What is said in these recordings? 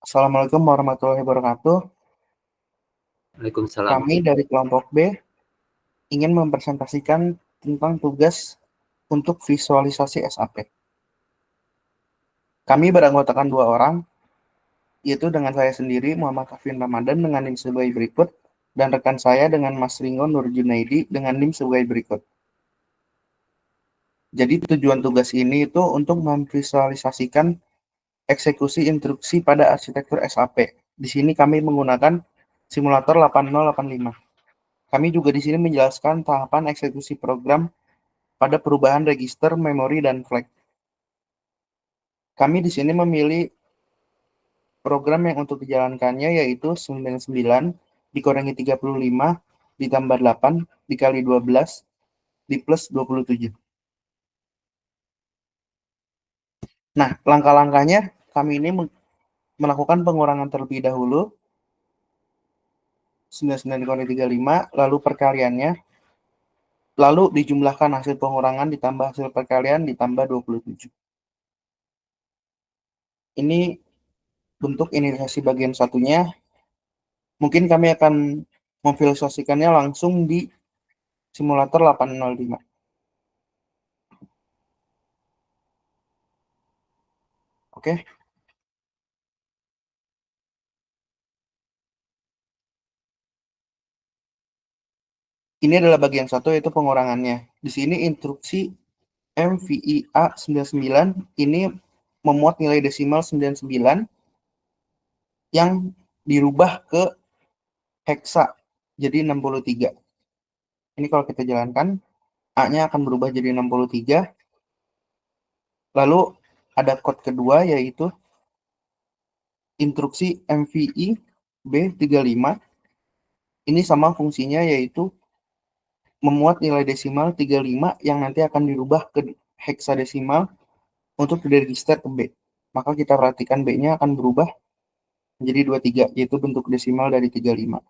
Assalamualaikum warahmatullahi wabarakatuh. Waalaikumsalam. Kami dari kelompok B ingin mempresentasikan tentang tugas untuk visualisasi SAP. Kami beranggotakan 2 orang, yaitu dengan saya sendiri, Muhammad Afin Ramadan, dengan NIM sebagai berikut, dan rekan saya dengan Mas Ringo Nur Junaidi dengan NIM sebagai berikut. Jadi tujuan tugas ini itu untuk memvisualisasikan eksekusi instruksi pada arsitektur SAP. Di sini kami menggunakan simulator 8085. Kami juga di sini menjelaskan tahapan eksekusi program pada perubahan register, memori, dan flag. Kami di sini memilih program yang untuk dijalankannya yaitu 99 dikurangi 35 ditambah 8 dikali 12 di plus 27. Nah, langkah-langkahnya kami ini melakukan pengurangan terlebih dahulu 99 dikurangi 35, lalu perkaliannya, lalu dijumlahkan hasil pengurangan ditambah hasil perkalian ditambah 27. Ini bentuk inisiasi bagian satunya. Mungkin kami akan memvisualisasikannya langsung di simulator 805. Oke, ini adalah bagian satu yaitu pengurangannya. Di sini instruksi MVIA 99 ini memuat nilai desimal 99 yang dirubah ke heksa jadi 63. Ini kalau kita jalankan, A-nya akan berubah jadi 63. Lalu ada kode kedua yaitu instruksi MVI B35. Ini sama fungsinya yaitu memuat nilai desimal 35 yang nanti akan dirubah ke heksadesimal untuk diregister ke B. Maka kita perhatikan B-nya akan berubah menjadi 23, yaitu bentuk desimal dari 35.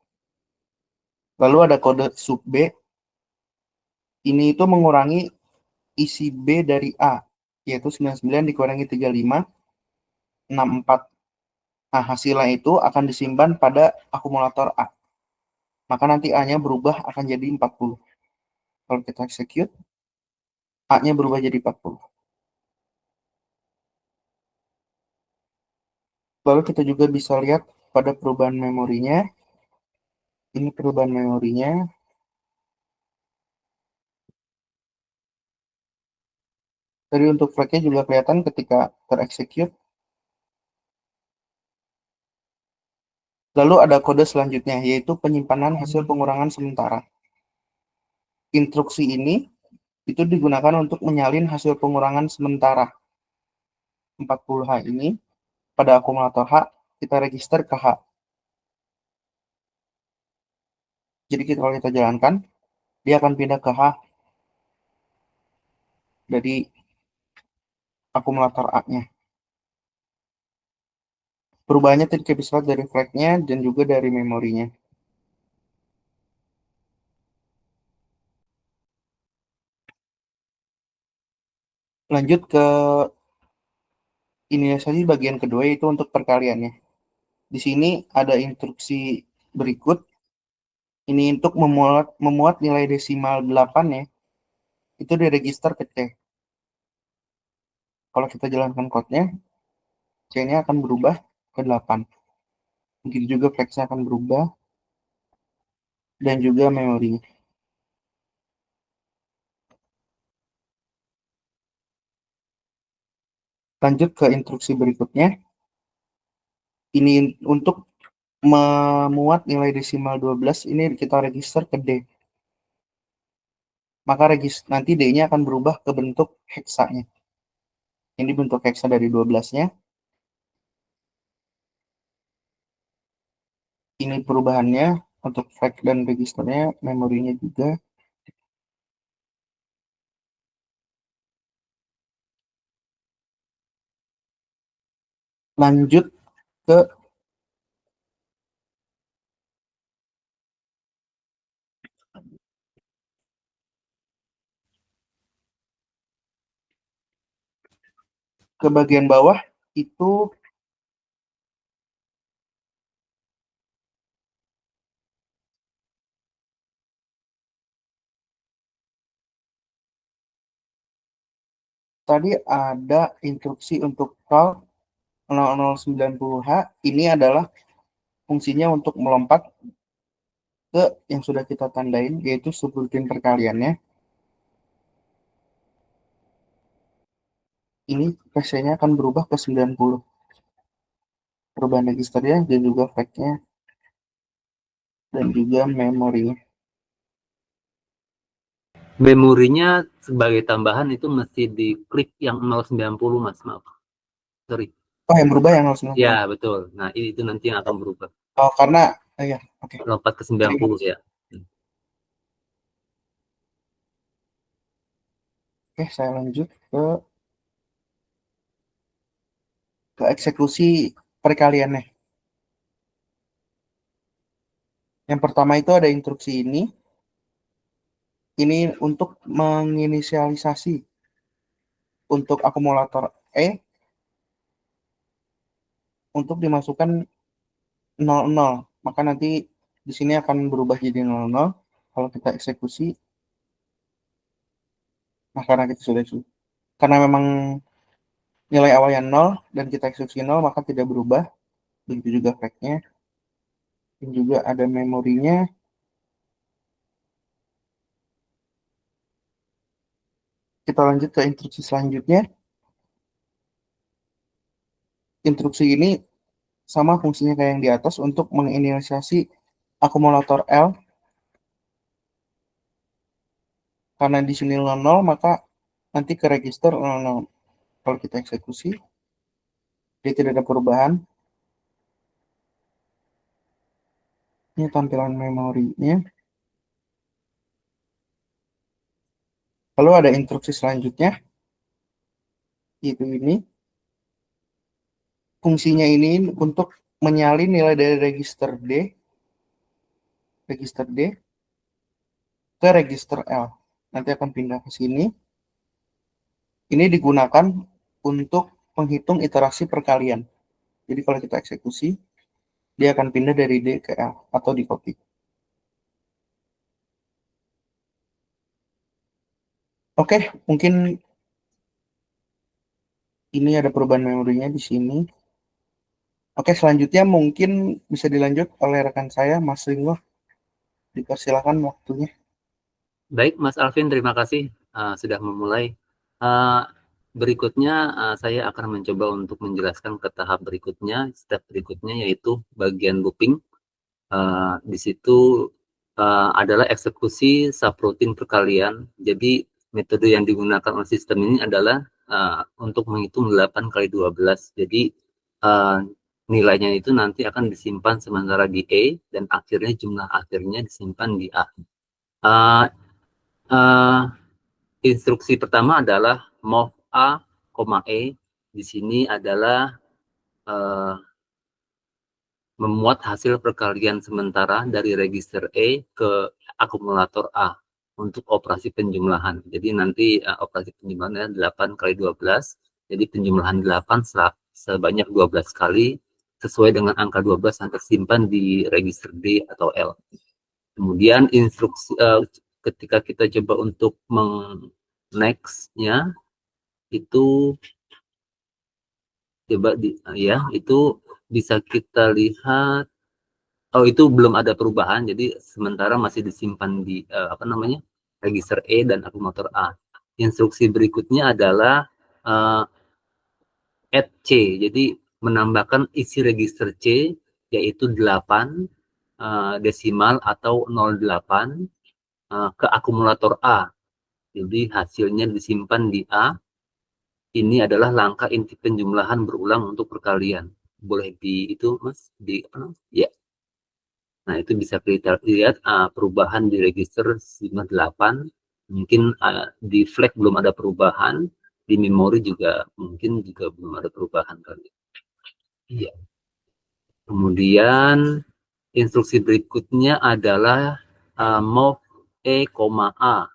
Lalu ada kode sub B. Ini itu mengurangi isi B dari A, yaitu 99 dikurangi 35, 64. Nah, hasilnya itu akan disimpan pada akumulator A. Maka nanti A-nya berubah akan jadi 40. Kalau kita execute, A-nya berubah jadi 40. Lalu kita juga bisa lihat pada perubahan memorinya. Ini perubahan memorinya. Jadi untuk flag-nya juga kelihatan ketika terexecute. Lalu ada kode selanjutnya, yaitu penyimpanan hasil pengurangan sementara. Instruksi ini itu digunakan untuk menyalin hasil pengurangan sementara 40H ini pada akumulator H, kita register ke H. Jadi kalau kita jalankan, dia akan pindah ke H dari akumulator A-nya. Perubahannya tadi kita bisa lihat dari flag-nya dan juga dari memorinya. Lanjut ke ini saja bagian kedua, yaitu untuk perkaliannya. Di sini ada instruksi berikut. Ini untuk memuat nilai desimal 8 ya, itu diregister ke C. Kalau kita jalankan code-nya, C-nya akan berubah ke 8. Begitu juga flag-nya akan berubah, dan juga memorinya. Lanjut ke instruksi berikutnya. Ini untuk memuat nilai desimal 12, ini kita register ke D. Maka nanti D-nya akan berubah ke bentuk heksanya. Ini bentuk heksa dari 12-nya. Ini perubahannya untuk flag dan registernya, memorinya juga. Lanjut ke bagian bawah, itu tadi ada instruksi untuk call 0090H. Ini adalah fungsinya untuk melompat ke yang sudah kita tandain, yaitu subrutin perkaliannya. Ini PC-nya akan berubah ke 90. Perubahan registernya dan juga flag-nya dan juga memorinya. Memorinya sebagai tambahan itu mesti diklik yang 090, Mas. Maaf. Sorry. Oh, yang berubah yang 090. Ya, betul. Nah, itu nanti yang akan berubah. Oh, karena ya, oke. Lompat ke 90 ya. Oke, saya lanjut ke eksekusi perkaliannya. Yang pertama itu ada instruksi ini. Ini untuk menginisialisasi untuk akumulator E untuk dimasukkan 00. Maka nanti di sini akan berubah jadi 00 kalau kita eksekusi. Nah, karena kita sudah karena memang nilai awalnya 0 dan kita eksekusi 0, maka tidak berubah. Begitu juga flag-nya. Dan juga ada memorinya. Kita lanjut ke instruksi selanjutnya. Instruksi ini sama fungsinya kayak yang di atas untuk menginisiasi akumulator L. Karena di sini 00, maka nanti ke register 00. Kalau kita eksekusi, dia tidak ada perubahan. Ini tampilan memorinya. Lalu ada instruksi selanjutnya, yaitu ini. Fungsinya ini untuk menyalin nilai dari register D ke register L. Nanti akan pindah ke sini. Ini digunakan untuk menghitung iterasi perkalian. Jadi kalau kita eksekusi, dia akan pindah dari D ke L atau di copy. Oke, mungkin ini ada perubahan memorinya di sini. Oke, selanjutnya mungkin bisa dilanjut oleh rekan saya, Mas Ringo. Dipersilakan waktunya. Baik, Mas Alvin, terima kasih sudah memulai. Berikutnya saya akan mencoba untuk menjelaskan ke tahap berikutnya, step berikutnya, yaitu bagian looping. Di situ adalah eksekusi subroutine perkalian. Jadi metode yang digunakan oleh sistem ini adalah untuk menghitung 8 kali 12. Jadi nilainya itu nanti akan disimpan sementara di E dan akhirnya jumlah akhirnya disimpan di A. Instruksi pertama adalah move A, E. Di sini adalah memuat hasil perkalian sementara dari register E ke akumulator A untuk operasi penjumlahan. Jadi nanti operasi penjumlahannya 8 kali 12. Jadi penjumlahan 8 sebanyak 12 kali sesuai dengan angka 12 yang tersimpan di register D atau L. Kemudian instruksi ketika kita coba untuk next-nya itu coba itu bisa kita lihat. Oh, itu belum ada perubahan, jadi sementara masih disimpan di register E dan akumulator A. Instruksi berikutnya adalah add C, jadi menambahkan isi register C yaitu 8 desimal atau 08 ke akumulator A. Jadi hasilnya disimpan di A. Ini adalah langkah inti penjumlahan berulang untuk perkalian. Boleh itu, Mas? Ya. Nah, itu bisa kita lihat perubahan di register 58. Mungkin di flag belum ada perubahan. Di memori juga mungkin juga belum ada perubahan kali. Iya. Kemudian instruksi berikutnya adalah move E, A.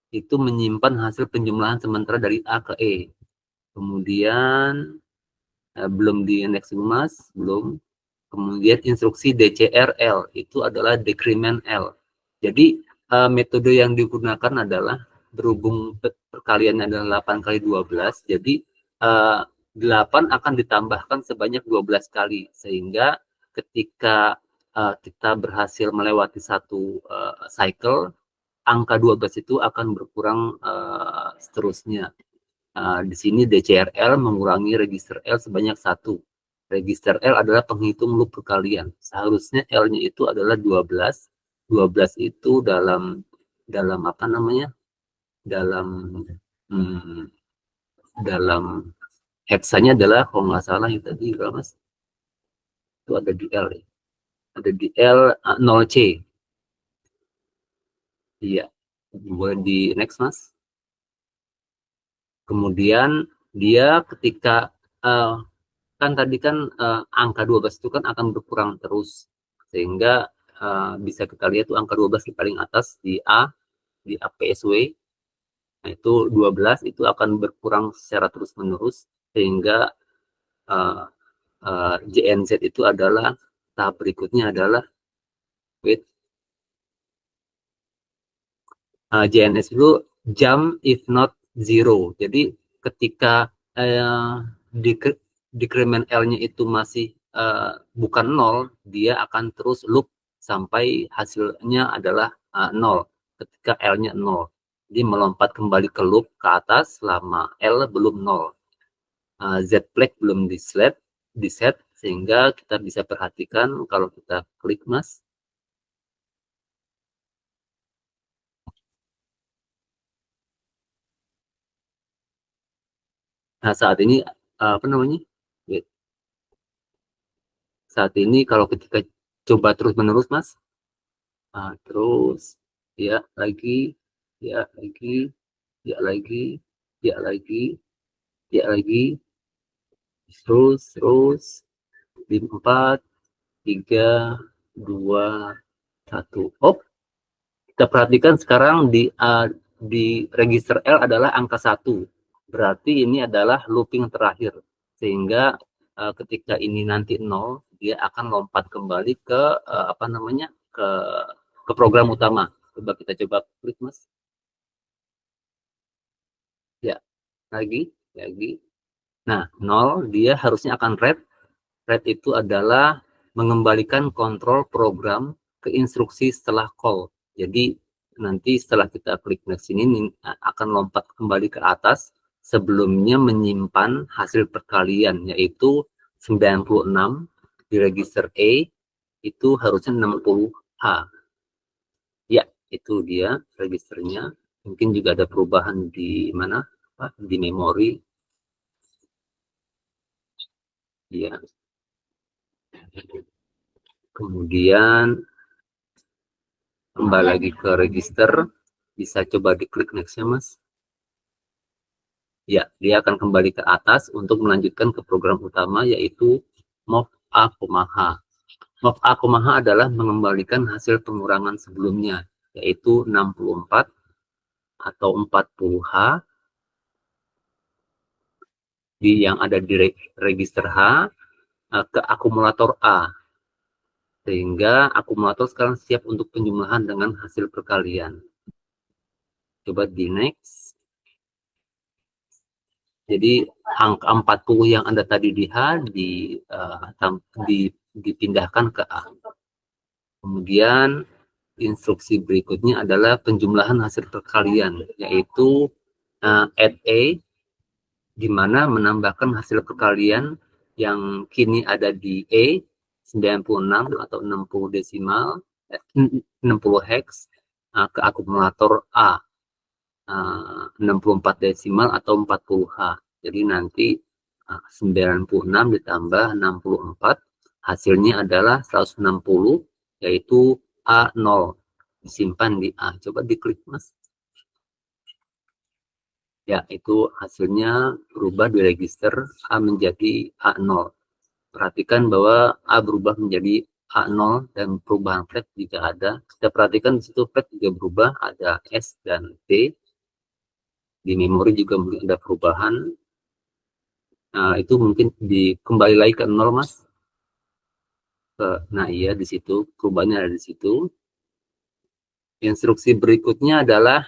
Itu menyimpan hasil penjumlahan sementara dari A ke E. Kemudian belum di next Mas, belum. Kemudian instruksi DCRL itu adalah decrement L. Jadi metode yang digunakan adalah berhubung perkaliannya adalah 8 kali 12, jadi 8 akan ditambahkan sebanyak 12 kali, sehingga ketika kita berhasil melewati satu cycle, angka 12 itu akan berkurang seterusnya. Di sini DCRL mengurangi register L sebanyak 1. Register L adalah penghitung loop perkalian. Seharusnya L-nya itu adalah 12. 12 itu dalam apa namanya? Dalam dalam heksanya adalah, kalau nggak salah itu tadi, Mas, itu ada di L ya. Ada di L 0C. Iya. Boleh di next, Mas. Kemudian dia ketika kan tadi kan angka 12 itu kan akan berkurang terus, sehingga bisa kita lihat tuh angka 12 di paling atas di A, di APSW. Nah, itu 12 itu akan berkurang secara terus-menerus, sehingga JNZ itu adalah tahap berikutnya adalah JNS itu jump if not zero. Jadi ketika decrement L-nya itu masih bukan 0, dia akan terus loop sampai hasilnya adalah 0. Ketika L-nya 0, jadi melompat kembali ke loop ke atas selama L belum 0. Z flag belum di set, sehingga kita bisa perhatikan kalau kita klik, Mas. Nah, saat ini apa namanya? Saat ini kalau ketika coba terus-menerus, Mas, terus ya lagi, ya lagi, ya lagi, ya lagi, ya lagi, terus 4, 3, 2, 1. Oh, kita perhatikan sekarang di register L adalah angka 1. Berarti ini adalah looping terakhir, sehingga ketika ini nanti 0, dia akan lompat kembali ke apa namanya, ke program utama. Coba kita coba klik, Mas. Ya, lagi. Nah, 0 dia harusnya akan red. Red itu adalah mengembalikan kontrol program ke instruksi setelah call. Jadi nanti setelah kita klik next ini akan lompat kembali ke atas, sebelumnya menyimpan hasil perkalian, yaitu 96 di register A, itu harusnya 60H. Ya, itu dia registernya. Mungkin juga ada perubahan di mana, di memori. Ya. Kemudian kembali lagi ke register, bisa coba diklik next-nya, Mas. Ya, dia akan kembali ke atas untuk melanjutkan ke program utama, yaitu mov A,H. Mov A,H adalah mengembalikan hasil pengurangan sebelumnya, yaitu 64 atau 40H yang ada di register H ke akumulator A, sehingga akumulator sekarang siap untuk penjumlahan dengan hasil perkalian. Coba di next. Jadi angka 40 yang Anda tadi di H dipindahkan ke A. Kemudian instruksi berikutnya adalah penjumlahan hasil perkalian, yaitu add A, di mana menambahkan hasil perkalian yang kini ada di A 96 atau 60 desimal, 60 hex ke akumulator A 64 desimal atau 40H. Jadi nanti 96 ditambah 64, hasilnya adalah 160, yaitu A0. Disimpan di A. Coba diklik, Mas. Ya, itu hasilnya berubah di register A menjadi A0. Perhatikan bahwa A berubah menjadi A0 dan perubahan flag juga ada. Kita perhatikan di situ flag juga berubah, ada S dan T. Di memori juga mungkin ada perubahan. Nah, itu mungkin kembali lagi ke 0, Mas. Nah, iya, di situ perubahannya ada di situ. Instruksi berikutnya adalah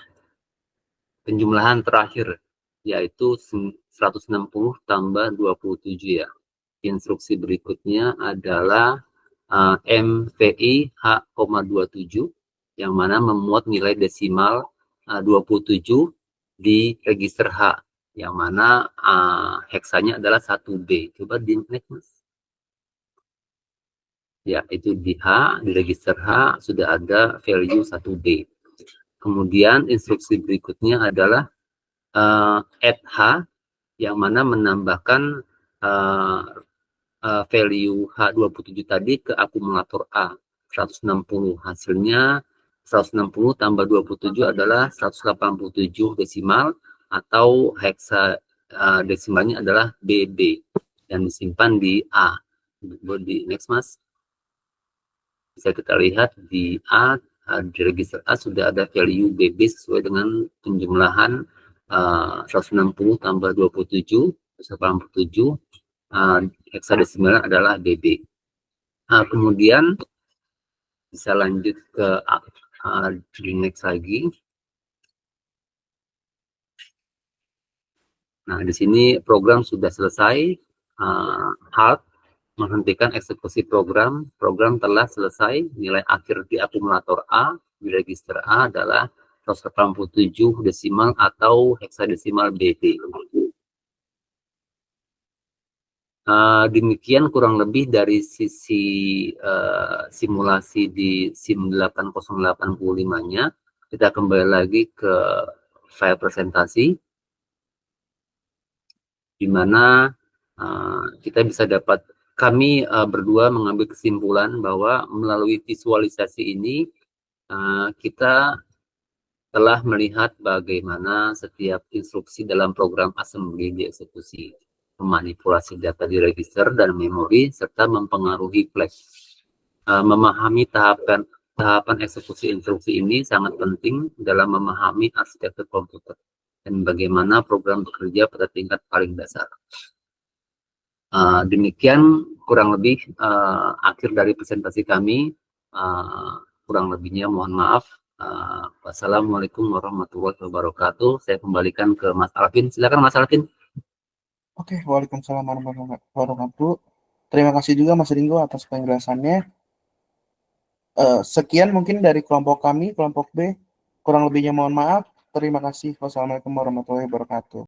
penjumlahan terakhir, yaitu 160 tambah 27 ya. Instruksi berikutnya adalah MVI H,27 yang mana memuat nilai desimal 27 di register H, yang mana heksanya adalah 1B. Coba di next, Mas. Ya, itu di H, di register H sudah ada value 1B. Kemudian instruksi berikutnya adalah add H, yang mana menambahkan value H27 tadi ke akumulator A, 160. Hasilnya 160 tambah 27 adalah 187 desimal, atau heksa desimalnya adalah BB, dan disimpan di A. Di next, Mas. Bisa kita lihat di A, di register A sudah ada value BB sesuai dengan penjumlahan 160 tambah 27, 187, heksadesimal adalah BB. Kemudian bisa lanjut ke di next lagi. Nah, di sini program sudah selesai. Halt, menghentikan eksekusi program. Program telah selesai. Nilai akhir di akumulator A di register A adalah 187 desimal atau heksadesimal BB. Demikian kurang lebih dari sisi simulasi di SIM 8085-nya. Kita kembali lagi ke file presentasi, di mana kita bisa dapat, kami berdua mengambil kesimpulan bahwa melalui visualisasi ini kita telah melihat bagaimana setiap instruksi dalam program assembly dieksekusi, memanipulasi data di register dan memori, serta mempengaruhi flag. Memahami tahapan eksekusi instruksi ini sangat penting dalam memahami arsitektur komputer dan bagaimana program bekerja pada tingkat paling dasar. Demikian kurang lebih akhir dari presentasi kami. Kurang lebihnya mohon maaf. Wassalamualaikum warahmatullahi wabarakatuh. Saya kembalikan ke Mas Alvin. Silakan, Mas Alvin. Oke, waalaikumsalam warahmatullahi wabarakatuh. Terima kasih juga Mas Ringo atas penjelasannya. Sekian mungkin dari kelompok kami, kelompok B. Kurang lebihnya mohon maaf. Terima kasih. Wassalamualaikum warahmatullahi wabarakatuh.